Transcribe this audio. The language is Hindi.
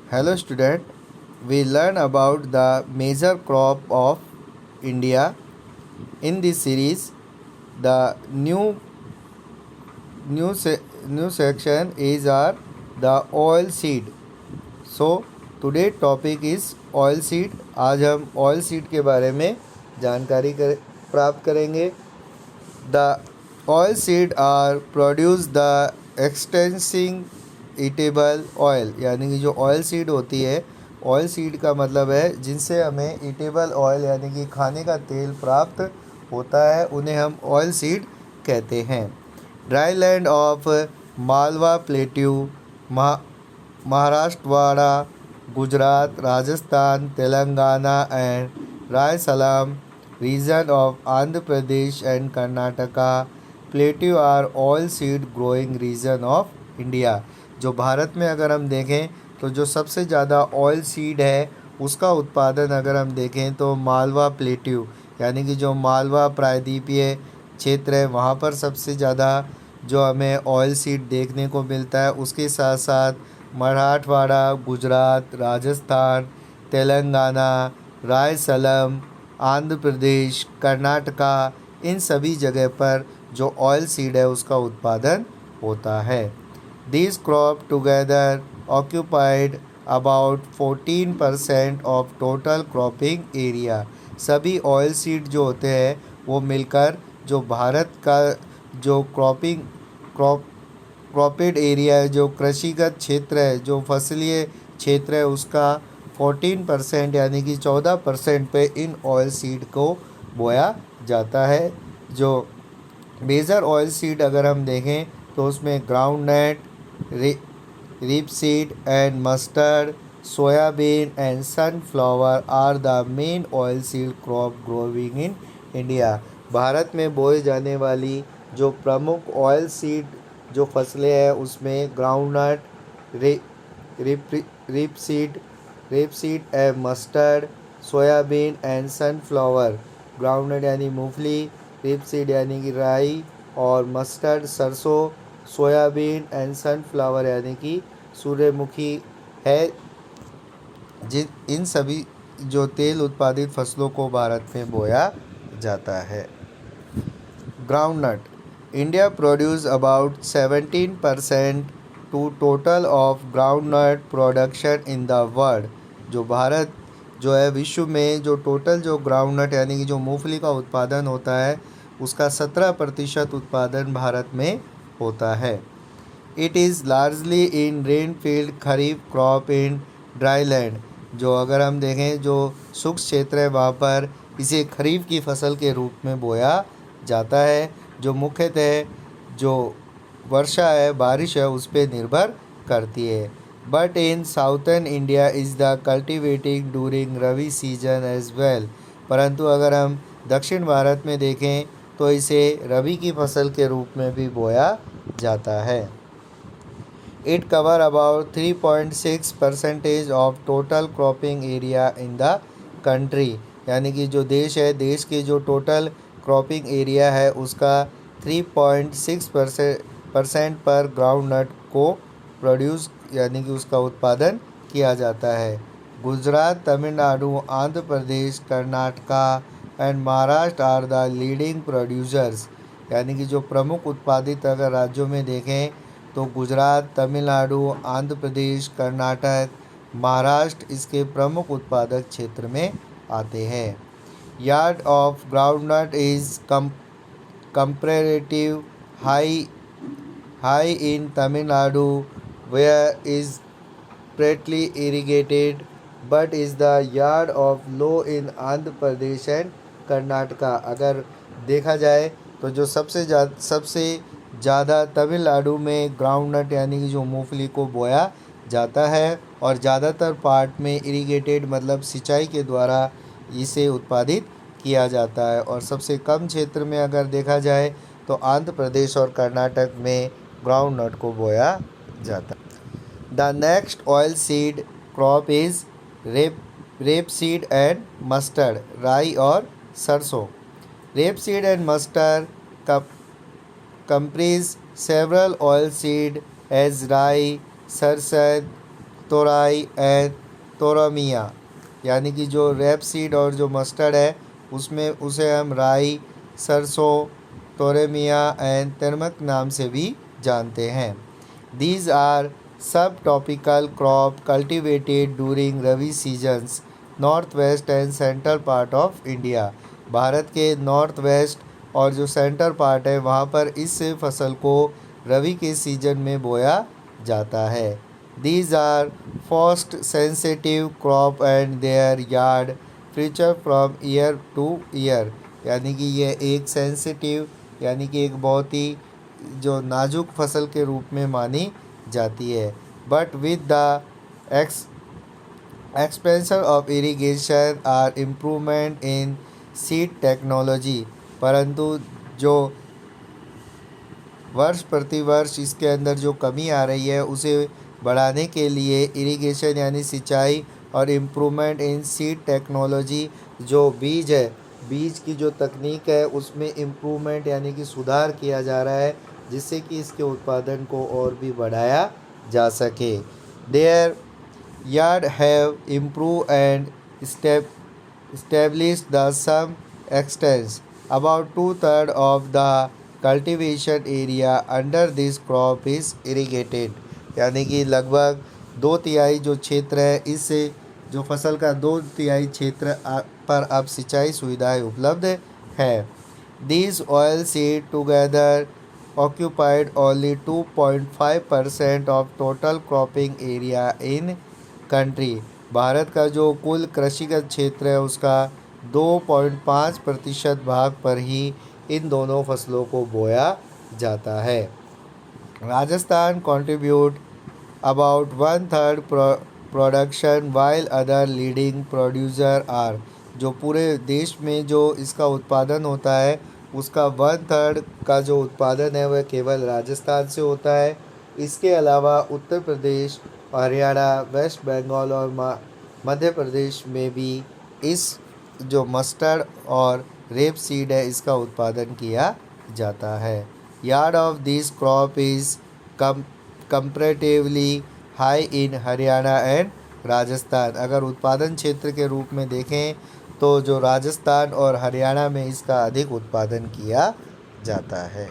Hello student, we learn about the major crop of India. In this series, the new section is our the oil seed. So today topic is oil seed. आज हम oil seed के बारे में जानकारी प्राप्त करेंगे. The oil seed are produce the extensive eatable oil, यानी कि जो ऑयल सीड होती है, ऑयल सीड का मतलब है जिनसे हमें ईटेबल ऑयल यानी कि खाने का तेल प्राप्त होता है, उन्हें हम ऑयल सीड कहते हैं. Dry land of Malwa plateau, Marathwada, Gujarat, Rajasthan, Telangana and Rayalaseema region of Andhra Pradesh and Karnataka. Plateau are oil seed growing region of India. जो भारत में अगर हम देखें तो जो सबसे ज़्यादा ऑयल सीड है उसका उत्पादन अगर हम देखें तो मालवा प्लेट्यू यानी कि जो मालवा प्रायद्वीपीय क्षेत्र है वहाँ पर सबसे ज़्यादा जो हमें ऑयल सीड देखने को मिलता है. उसके साथ साथ मराठवाड़ा, गुजरात, राजस्थान, तेलंगाना, रायसलम, आंध्र प्रदेश, कर्नाटका, इन सभी जगह पर जो ऑयल सीड है उसका उत्पादन होता है. These crop together occupied about 14% of total cropping area. सभी ऑयल सीड जो होते हैं वो मिलकर जो भारत का जो क्रॉपेड एरिया है, जो कृषिगत क्षेत्र है, जो फसलीय क्षेत्र है, उसका 14% यानी कि 14% पे इन ऑयल सीड को बोया जाता है. जो मेजर ऑयल सीड अगर हम देखें तो उसमें groundnut, rapeseed and mustard, soybean and sunflower are the main oilseed crop growing in India. Bharat में बोए जाने वाली जो प्रमुख ऑयल सीड जो फसलें हैं उसमें groundnut, rapeseed and mustard, soybean and sunflower. Groundnut यानी मूंगफली, रेपसीड यानी कि राई और मस्टर्ड सरसों, सोयाबीन एंड सनफ्लावर यानी कि सूर्यमुखी है. जिन इन सभी जो तेल उत्पादित फसलों को भारत में बोया जाता है. Groundnut India produce about 17% to total of groundnut production in the world. जो भारत जो है विश्व में जो टोटल जो ग्राउंडनट यानी कि जो मूंगफली का उत्पादन होता है उसका 17% उत्पादन भारत में होता है. It is largely in Renfield kharif crop in dry land. जो अगर हम देखें जो शुष्क क्षेत्र है वहाँ पर इसे खरीफ की फसल के रूप में बोया जाता है, जो मुख्यतः जो वर्षा है, बारिश है, उस पर निर्भर करती है. But in southern India is the cultivating during rabi season as well. परंतु अगर हम दक्षिण भारत में देखें तो इसे रबी की फसल के रूप में भी बोया जाता है. It cover about 3.6% of total cropping area in the country. यानी कि जो देश है, देश के जो टोटल क्रॉपिंग एरिया है उसका 3.6% पर ग्राउंडनट को प्रोड्यूस यानी कि उसका उत्पादन किया जाता है. Gujarat, Tamil Nadu, Andhra Pradesh, Karnataka and Maharashtra are the leading producers. यानी कि जो प्रमुख उत्पादित अगर राज्यों में देखें तो गुजरात, तमिलनाडु, आंध्र प्रदेश, कर्नाटक, महाराष्ट्र इसके प्रमुख उत्पादक क्षेत्र में आते हैं. Yard of groundnut is comparative high in Tamil Nadu where is partly irrigated, but is the yard of low in Andhra Pradesh and Karnataka. अगर देखा जाए तो जो सबसे ज़्यादा तमिलनाडु में ग्राउंडनट यानी कि जो मूंगफली को बोया जाता है और ज़्यादातर पार्ट में इरिगेटेड मतलब सिंचाई के द्वारा इसे उत्पादित किया जाता है. और सबसे कम क्षेत्र में अगर देखा जाए तो आंध्र प्रदेश और कर्नाटक में ग्राउंडनट को बोया जाता है. The next oil seed crop is rapeseed and mustard, राई और सरसों. Rapeseed and mustard comprise several oil seed as rye, sarson, तोराई एंड तोरमिया, यानी कि जो रेपसीड और जो मस्टर्ड है उसमें उसे हम राई, सरसों, तोरेमिया एंड तरमक नाम से भी जानते हैं। These are subtropical crop cultivated during Rabi seasons, northwest and central part of India। Bharat के नॉर्थ वेस्ट और जो सेंटर पार्ट है वहाँ पर इस फसल को रवि के सीजन में बोया जाता है। These are frost sensitive crop and their yield fluctuate from year to year, यानी कि ये एक सेंसिटिव यानी कि एक बहुत ही जो नाजुक फसल के रूप में मानी जाती है। But with the expansion of irrigation or improvement in seed technology, परंतु जो वर्ष प्रति वर्ष इसके अंदर जो कमी आ रही है उसे बढ़ाने के लिए इरिगेशन यानी सिंचाई और इम्प्रूवमेंट इन सीड टेक्नोलॉजी, जो बीज है बीज की जो तकनीक है उसमें इम्प्रूवमेंट यानी कि सुधार किया जा रहा है जिससे कि इसके उत्पादन को और भी बढ़ाया जा सके। There yard have improve and established the some extents about 2/3 of the cultivation area under this crop is irrigated, यानी कि लगभग 2/3 जो क्षेत्र है इससे जो फसल का 2/3 क्षेत्र पर अब सिंचाई सुविधाएं उपलब्ध है। These oil seed together occupied only 2.5% of total cropping area in country। Bharat का जो कुल कृषिगत क्षेत्र है उसका 2.5% भाग पर ही इन दोनों फसलों को बोया जाता है। Rajasthan contribute about 1/3 production while other leading producer are, जो पूरे देश में जो इसका उत्पादन होता है उसका 1/3 का जो उत्पादन है वह केवल राजस्थान से होता है। इसके अलावा उत्तर प्रदेश, हरियाणा, वेस्ट बंगाल और मध्य प्रदेश में भी इस जो मस्टर्ड और रेप सीड है इसका उत्पादन किया जाता है। Yard of this crop is comparatively high in Haryana and Rajasthan. अगर उत्पादन क्षेत्र के रूप में देखें तो जो राजस्थान और हरियाणा में इसका अधिक उत्पादन किया जाता है।